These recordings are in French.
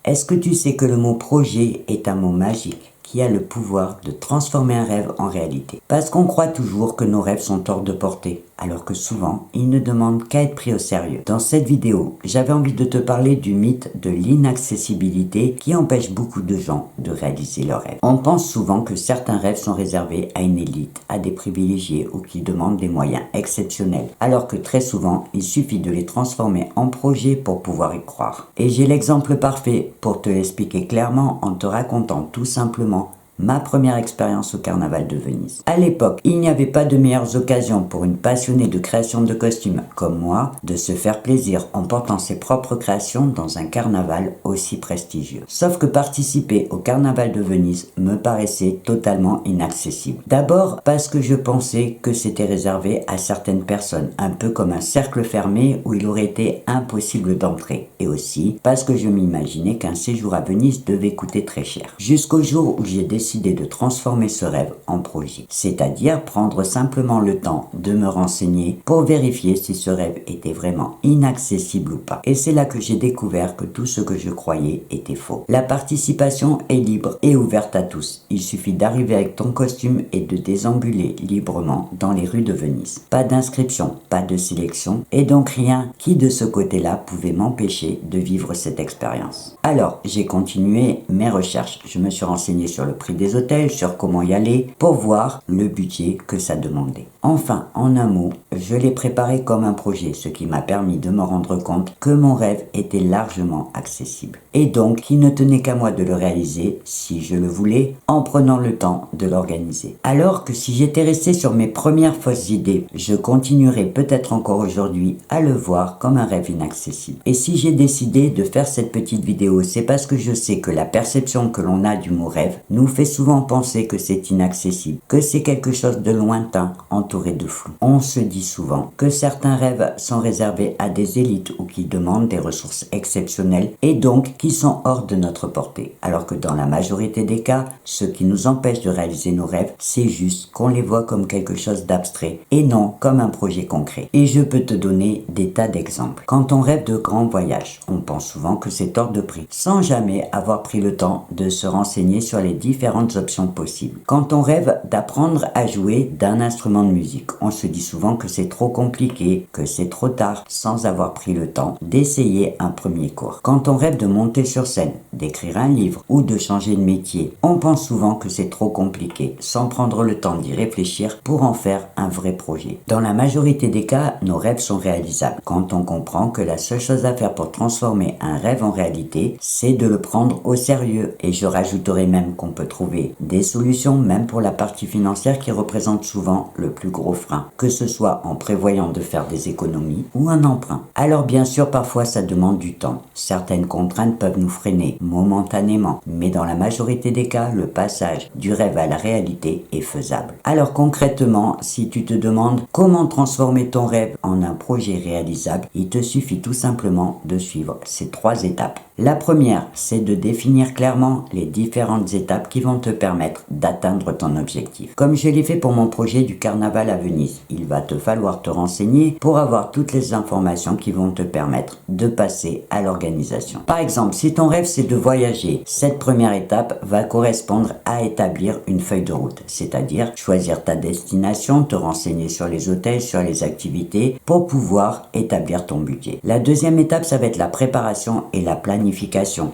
Est-ce que tu sais que le mot projet est un mot magique qui a le pouvoir de transformer un rêve en réalité? Parce qu'on croit toujours que nos rêves sont hors de portée, alors que souvent, ils ne demandent qu'à être pris au sérieux. Dans cette vidéo, j'avais envie de te parler du mythe de l'inaccessibilité qui empêche beaucoup de gens de réaliser leurs rêves. On pense souvent que certains rêves sont réservés à une élite, à des privilégiés ou qui demandent des moyens exceptionnels, alors que très souvent, il suffit de les transformer en projets pour pouvoir y croire. Et j'ai l'exemple parfait pour te l'expliquer clairement en te racontant tout simplement ma première expérience au Carnaval de Venise. À l'époque, il n'y avait pas de meilleures occasions pour une passionnée de création de costumes comme moi de se faire plaisir en portant ses propres créations dans un carnaval aussi prestigieux. Sauf que participer au Carnaval de Venise me paraissait totalement inaccessible. D'abord parce que je pensais que c'était réservé à certaines personnes, un peu comme un cercle fermé où il aurait été impossible d'entrer. Et aussi parce que je m'imaginais qu'un séjour à Venise devait coûter très cher. Jusqu'au jour où j'ai décidé de transformer ce rêve en projet, c'est-à-dire prendre simplement le temps de me renseigner pour vérifier si ce rêve était vraiment inaccessible ou pas. Et c'est là que j'ai découvert que tout ce que je croyais était faux. La participation est libre et ouverte à tous. Il suffit d'arriver avec ton costume et de déambuler librement dans les rues de Venise. Pas d'inscription, pas de sélection, et donc rien qui de ce côté-là pouvait m'empêcher de vivre cette expérience. Alors, j'ai continué mes recherches. Je me suis renseigné sur le prix des hôtels, sur comment y aller, pour voir le budget que ça demandait. Enfin, en un mot, je l'ai préparé comme un projet, ce qui m'a permis de me rendre compte que mon rêve était largement accessible. Et donc, qu'il ne tenait qu'à moi de le réaliser, si je le voulais, en prenant le temps de l'organiser. Alors que si j'étais resté sur mes premières fausses idées, je continuerais peut-être encore aujourd'hui à le voir comme un rêve inaccessible. Et si j'ai décidé de faire cette petite vidéo, c'est parce que je sais que la perception que l'on a du mot rêve nous fait souvent penser que c'est inaccessible, que c'est quelque chose de lointain, entouré de flou. On se dit souvent que certains rêves sont réservés à des élites ou qui demandent des ressources exceptionnelles et donc qui sont hors de notre portée. Alors que dans la majorité des cas, ce qui nous empêche de réaliser nos rêves, c'est juste qu'on les voit comme quelque chose d'abstrait et non comme un projet concret. Et je peux te donner des tas d'exemples. Quand on rêve de grands voyages, on pense souvent que c'est hors de prix, sans jamais avoir pris le temps de se renseigner sur les différentes options possibles. Quand on rêve d'apprendre à jouer d'un instrument de musique, on se dit souvent que c'est trop compliqué, que c'est trop tard, sans avoir pris le temps d'essayer un premier cours. Quand on rêve de monter sur scène, d'écrire un livre ou de changer de métier, on pense souvent que c'est trop compliqué, sans prendre le temps d'y réfléchir pour en faire un vrai projet. Dans la majorité des cas, nos rêves sont réalisables. Quand on comprend que la seule chose à faire pour transformer un rêve en réalité, c'est de le prendre au sérieux. Et je rajouterai même qu'on peut trouver des solutions même pour la partie financière qui représente souvent le plus gros frein, que ce soit en prévoyant de faire des économies ou un emprunt. Alors bien sûr, parfois ça demande du temps. Certaines contraintes peuvent nous freiner momentanément, mais dans la majorité des cas, le passage du rêve à la réalité est faisable. Alors concrètement, si tu te demandes comment transformer ton rêve en un projet réalisable, il te suffit tout simplement de suivre ces 3 étapes. La première, c'est de définir clairement les différentes étapes qui vont te permettre d'atteindre ton objectif. Comme je l'ai fait pour mon projet du carnaval à Venise, il va te falloir te renseigner pour avoir toutes les informations qui vont te permettre de passer à l'organisation. Par exemple, si ton rêve c'est de voyager, cette première étape va correspondre à établir une feuille de route, c'est-à-dire choisir ta destination, te renseigner sur les hôtels, sur les activités pour pouvoir établir ton budget. La deuxième étape, ça va être la préparation et la planification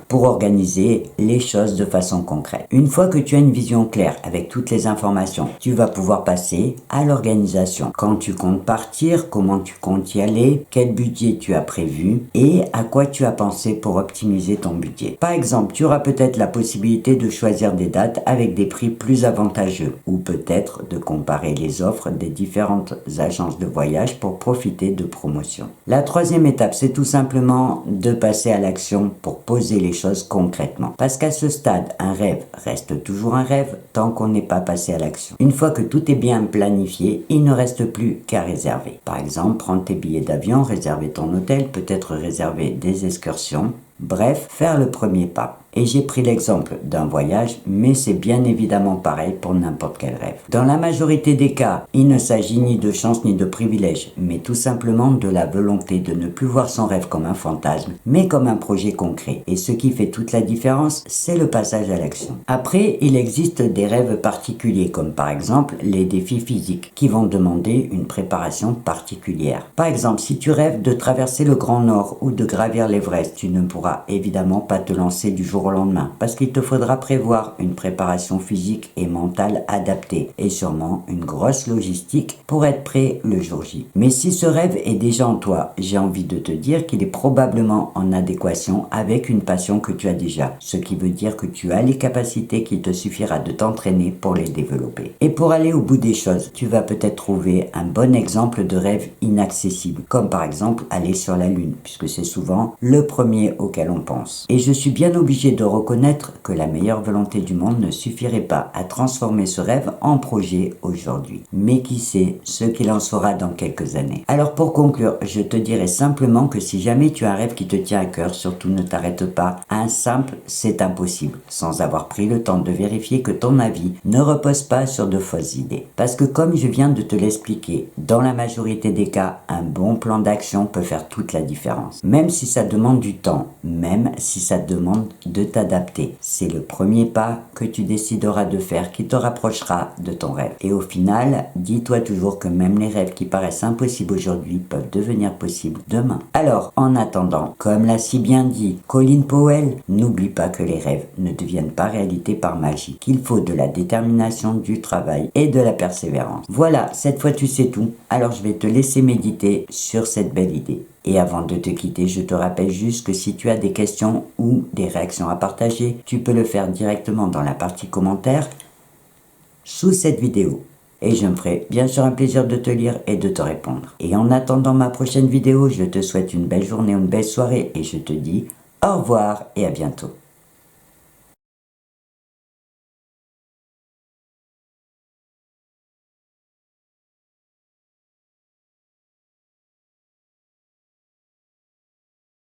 pour organiser les choses de façon concrète. Une fois que tu as une vision claire avec toutes les informations, tu vas pouvoir passer à l'organisation. Quand tu comptes partir, comment tu comptes y aller, quel budget tu as prévu et à quoi tu as pensé pour optimiser ton budget. Par exemple, tu auras peut-être la possibilité de choisir des dates avec des prix plus avantageux ou peut-être de comparer les offres des différentes agences de voyage pour profiter de promotions. La troisième étape, c'est tout simplement de passer à l'action pour poser les choses concrètement. Parce qu'à ce stade, un rêve reste toujours un rêve tant qu'on n'est pas passé à l'action. Une fois que tout est bien planifié, il ne reste plus qu'à réserver. Par exemple, prendre tes billets d'avion, réserver ton hôtel, peut-être réserver des excursions. Bref, faire le premier pas. Et j'ai pris l'exemple d'un voyage, mais c'est bien évidemment pareil pour n'importe quel rêve. Dans la majorité des cas, il ne s'agit ni de chance ni de privilège, mais tout simplement de la volonté de ne plus voir son rêve comme un fantasme, mais comme un projet concret. Et ce qui fait toute la différence, c'est le passage à l'action. Après, il existe des rêves particuliers, comme par exemple les défis physiques, qui vont demander une préparation particulière. Par exemple, si tu rêves de traverser le Grand Nord ou de gravir l'Everest, tu ne pourras évidemment pas te lancer du jour au lendemain, parce qu'il te faudra prévoir une préparation physique et mentale adaptée, et sûrement une grosse logistique pour être prêt le jour J. Mais si ce rêve est déjà en toi, j'ai envie de te dire qu'il est probablement en adéquation avec une passion que tu as déjà, ce qui veut dire que tu as les capacités qu'il te suffira de t'entraîner pour les développer. Et pour aller au bout des choses, tu vas peut-être trouver un bon exemple de rêve inaccessible, comme par exemple aller sur la Lune, puisque c'est souvent le premier auquel on pense. Et je suis bien obligé de reconnaître que la meilleure volonté du monde ne suffirait pas à transformer ce rêve en projet aujourd'hui. Mais qui sait ce qu'il en sera dans quelques années. Alors pour conclure, je te dirais simplement que si jamais tu as un rêve qui te tient à cœur, surtout ne t'arrête pas. Un simple, c'est impossible, sans avoir pris le temps de vérifier que ton avis ne repose pas sur de fausses idées. Parce que comme je viens de te l'expliquer, dans la majorité des cas, un bon plan d'action peut faire toute la différence. Même si ça demande du temps, même si ça demande de t'adapter. C'est le premier pas que tu décideras de faire qui te rapprochera de ton rêve. Et au final, dis-toi toujours que même les rêves qui paraissent impossibles aujourd'hui peuvent devenir possibles demain. Alors, en attendant, comme l'a si bien dit Colin Powell, n'oublie pas que les rêves ne deviennent pas réalité par magie, qu'il faut de la détermination, du travail et de la persévérance. Voilà, cette fois tu sais tout, alors je vais te laisser méditer sur cette belle idée. Et avant de te quitter, je te rappelle juste que si tu as des questions ou des réactions à partager, tu peux le faire directement dans la partie commentaires sous cette vidéo. Et je me ferai bien sûr un plaisir de te lire et de te répondre. Et en attendant ma prochaine vidéo, je te souhaite une belle journée ou une belle soirée et je te dis au revoir et à bientôt.